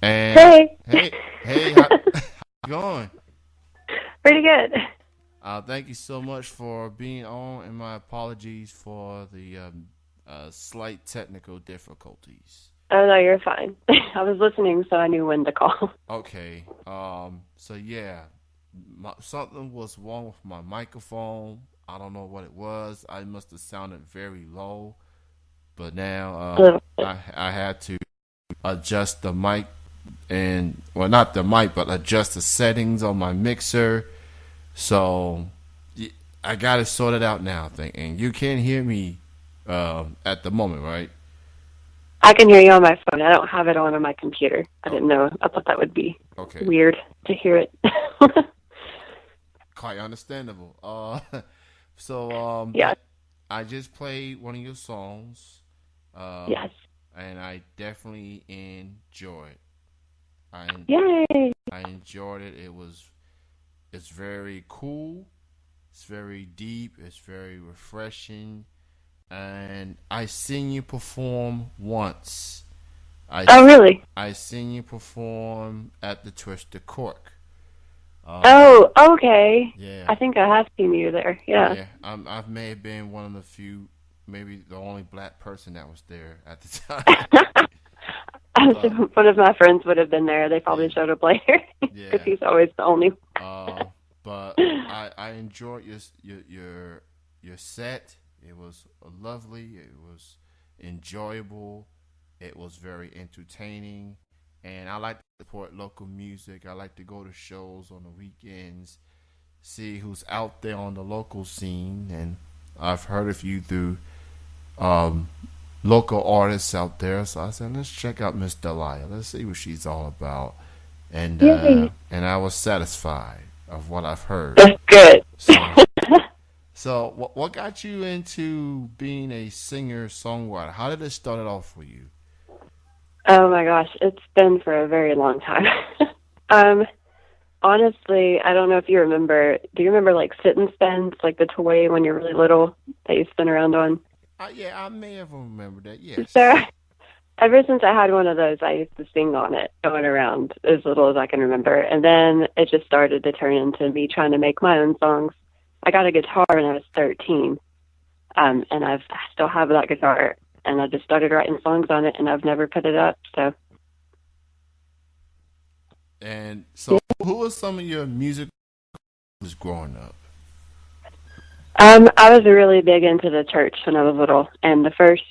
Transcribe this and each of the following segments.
And Hey, hey, how you going? pretty good. Thank you so much for being on, and my apologies for the slight technical difficulties. Oh no, you're fine. I was listening, so I knew when to call. Okay. So yeah, something was wrong with my microphone. I don't know what it was. I must have sounded very low, but now A little bit. I had to adjust the mic and well, not the mic, but adjust the settings on my mixer. So I got it sorted out now. I think, and you can hear me at the moment, right? I can hear you on my phone. I don't have it on my computer. I Oh, didn't know. I thought that would be okay, weird to hear it. quite understandable. So Yeah. I just played one of your songs, um, Yes. and I definitely enjoyed. I Yay. I enjoyed it. It's very cool. It's very deep. It's very refreshing. And I seen you perform once. I Oh, really? I seen you perform at the Twisted Cork. Um, Oh, okay. yeah, I think I have seen you there. Yeah. yeah. I may have been one of the few, maybe the only black person that was there at the time. but One of my friends would have been there. They yeah, probably showed up later because yeah. he's always the only. Uh, but I enjoyed your set. It was lovely. It was enjoyable. It was very entertaining, and I like to support local music. I like to go to shows on the weekends, see who's out there on the local scene, and I've heard of you through um, local artists out there. So I said, let's check out Miss Delilah. Let's see what she's all about, Yay. and I was satisfied of what I've heard. That's good. So what got you into being a singer songwriter? How did it start off for you? Oh my gosh, it's been for a very long time. um, Honestly, I don't know if you remember. Do you remember like sit and spins, like the toy when you're really little that you spin around on? Yeah, I may have remembered that. So Yes. ever since I had one of those, I used to sing on it, going around as little as I can remember. And then it just started to turn into me trying to make my own songs. I got a guitar when I was 13, and I still have that guitar. And I just started writing songs on it, and I've never put it up. So And so, who was some of your music was growing up? I was really big into the church when I was little, and the first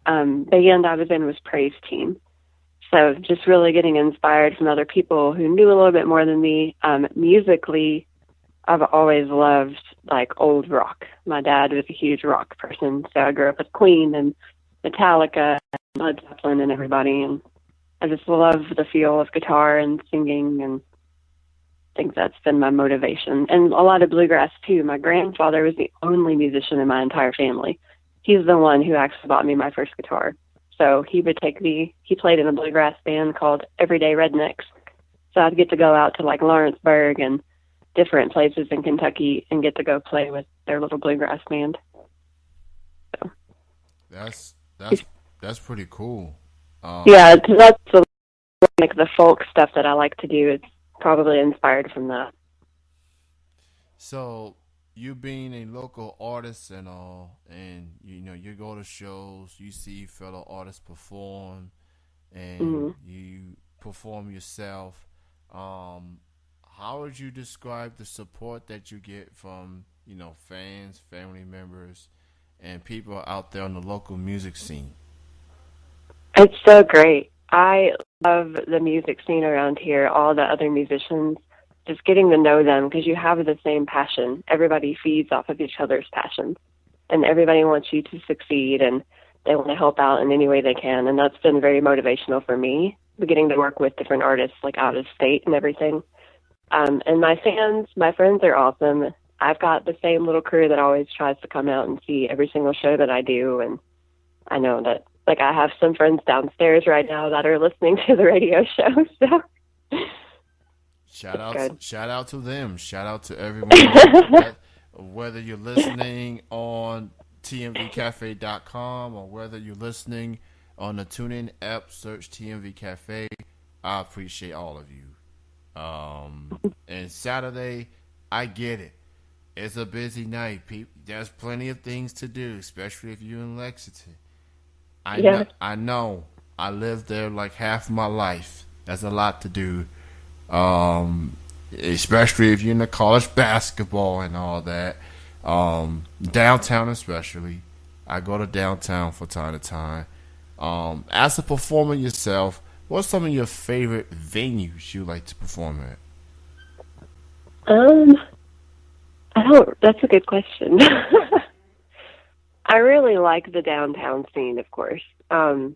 band I was in was Praise Team. So just really getting inspired from other people who knew a little bit more than me. Musically, I've always loved like old rock. My dad was a huge rock person, so I grew up with Queen and Metallica and Led Zeppelin and everybody, and I just love the feel of guitar and singing, and think that's been my motivation. And a lot of bluegrass too. My grandfather was the only musician in my entire family. He's the one who actually bought me my first guitar. So he would take me, he played in a bluegrass band called Everyday Rednecks. So I'd get to go out to like Lawrenceburg and different places in Kentucky and get to go play with their little bluegrass band. So That's that's that's pretty cool. Um, yeah, that's the, like the folk stuff that I like to do. It's probably inspired from that. so you being a local artist and all, and you know you go to shows, you see fellow artists perform, and Mm-hmm. you perform yourself. Um, how would you describe the support that you get from fans, family members, and people out there on the local music scene? It's so great. I love the music scene around here, all the other musicians, just getting to know them because you have the same passion. Everybody feeds off of each other's passions, and everybody wants you to succeed, and they want to help out in any way they can. And that's been very motivational for me, getting to work with different artists like out of state and everything. And my fans, my friends are awesome. I've got the same little crew that always tries to come out and see every single show that I do, and I know that like I have some friends downstairs right now that are listening to the radio show, so it's good. Shout out to them. Shout out to everyone that whether you're listening on tmvcafe.com or whether you're listening on the TuneIn app, search TMV Cafe. I appreciate all of you. And Saturday, I get it. It's a busy night. There's plenty of things to do, especially if you're in Lexington. I know. Yeah. I know. I lived there like half my life. That's a lot to do. Um, Especially if you're into college basketball and all that. Downtown, especially. I go to downtown from time to time. As a performer yourself, what's some of your favorite venues you like to perform at? Um, I don't. That's a good question. I really like the downtown scene, of course. I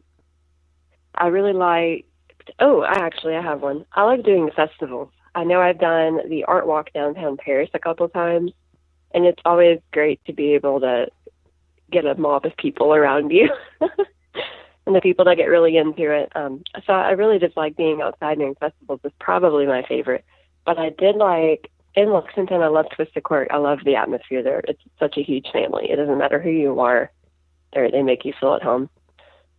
really like. Oh, I have one. I like doing festivals. I know I've done the Art Walk downtown Paris a couple times, and it's always great to be able to get a mob of people around you, and the people that get really into it. So I really just like being outside doing festivals. Is probably my favorite. But I did like in Lexington. I love Twisted Court. I love the atmosphere there. It's such a huge family. It doesn't matter who you are. They make you feel at home.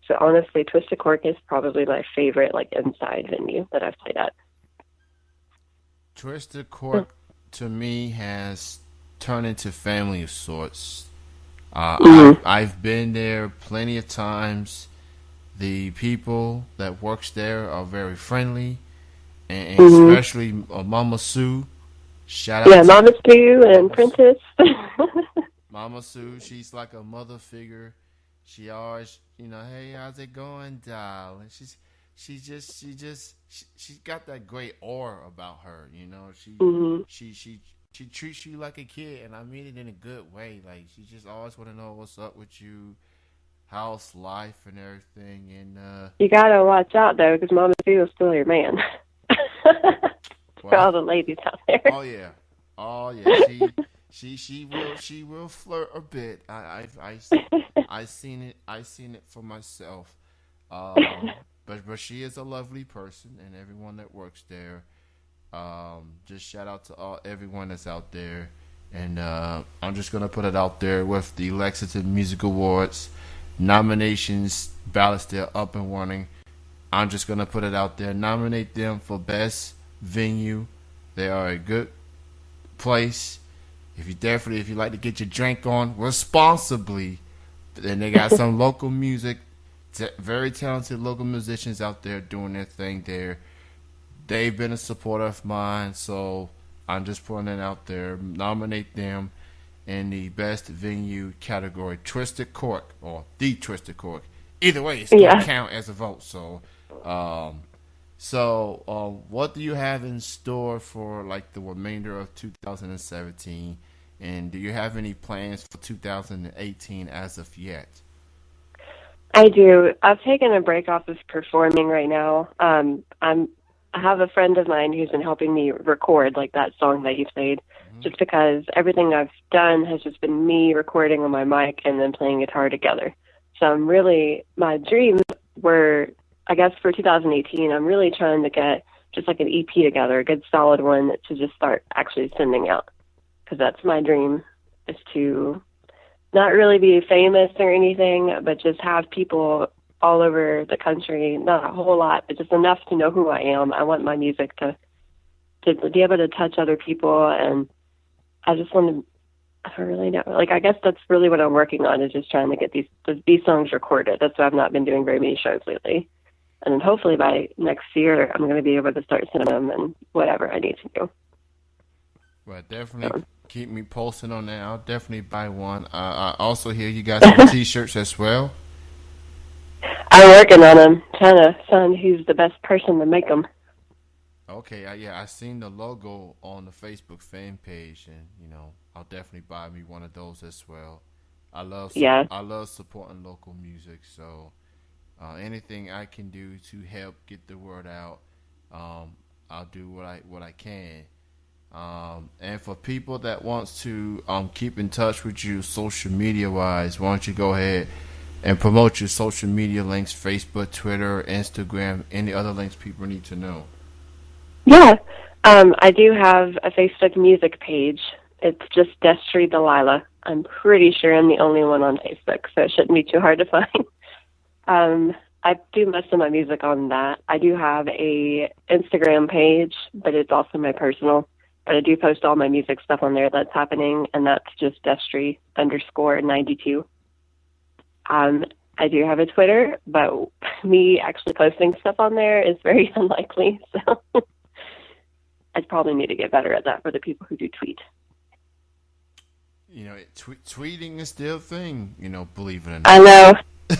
So honestly, Twisted Cork is probably my favorite like inside venue that I've played at. Twisted Cork to me has turned into family of sorts. I've been there plenty of times. The people that works there are very friendly, and especially Mama Sue. Shout out Yeah, to Mama Sue and Princess. Mama Sue. She's like a mother figure. She always, hey, how's it going, darling? She's got that great aura about her. She treats you like a kid, and I mean it in a good way. Like she just always want to know what's up with you, house life, and everything. And You gotta watch out though, because Mama Sue will steal your man. For all the ladies out there. Oh yeah. She will flirt a bit. I seen it for myself. But she is a lovely person, and everyone that works there. Just shout out to everyone that's out there, and I'm just gonna put it out there with the Lexington Music Awards nominations ballots. They're up and running. I'm just gonna put it out there. Nominate them for best venue. They are a good place. If you like to get your drink on responsibly, then they got some local music, very talented local musicians out there doing their thing there. They've been a supporter of mine, so I'm just putting it out there. Nominate them in the best venue category, Twisted Cork or the Twisted Cork. Either way, it's gonna count as a vote. So, what do you have in store for like the remainder of 2017? And do you have any plans for 2018 as of yet? I do. I've taken a break off of performing right now. I have a friend of mine who's been helping me record like that song that you played, just because everything I've done has just been me recording on my mic and then playing guitar together. So my dreams were, I guess for 2018, I'm really trying to get just like an EP together, a good solid one to just start actually sending out. Because that's my dream, is to not really be famous or anything, but just have people all over the country, not a whole lot, but just enough to know who I am. I want my music to be able to touch other people, and I just want to, I don't really know. Like, I guess that's really what I'm working on, is just trying to get these songs recorded. That's why I've not been doing very many shows lately. And then hopefully by next year, I'm going to be able to start sending them and whatever I need to do. Well, definitely keep me posted on that. I'll definitely buy one. I also hear you got some T-shirts as well. I'm working on them, trying to find who's the best person to make them. Okay, I seen the logo on the Facebook fan page, and I'll definitely buy me one of those as well. I love supporting local music, so anything I can do to help get the word out, I'll do what I can. And for people that wants to keep in touch with you social media wise, why don't you go ahead and promote your social media links, Facebook, Twitter, Instagram, any other links people need to know? Yeah, I do have a Facebook music page. It's just Destry Delilah. I'm pretty sure I'm the only one on Facebook, so it shouldn't be too hard to find. I do most of my music on that. I do have a Instagram page, but it's also my personal. But I do post all my music stuff on there that's happening, and that's just Destry_92. I do have a Twitter, but me actually posting stuff on there is very unlikely. So I probably need to get better at that for the people who do tweet. You know, tweeting is still a thing. You know, believe it or not. I know.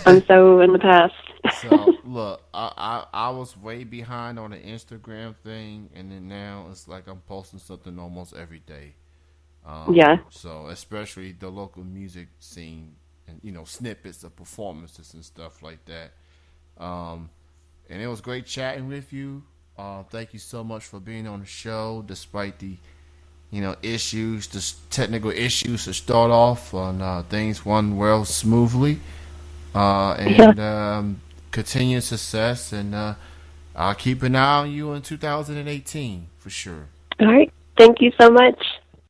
I'm so in the past. So look, I was way behind on the Instagram thing, and then now it's like I'm posting something almost every day. Yeah. So especially the local music scene, and you know, snippets of performances and stuff like that. And it was great chatting with you. Thank you so much for being on the show, despite the issues, the technical issues to start off on. Things went well smoothly, and continued success. And I'll keep an eye on you in 2018 for sure. All right. Thank you so much.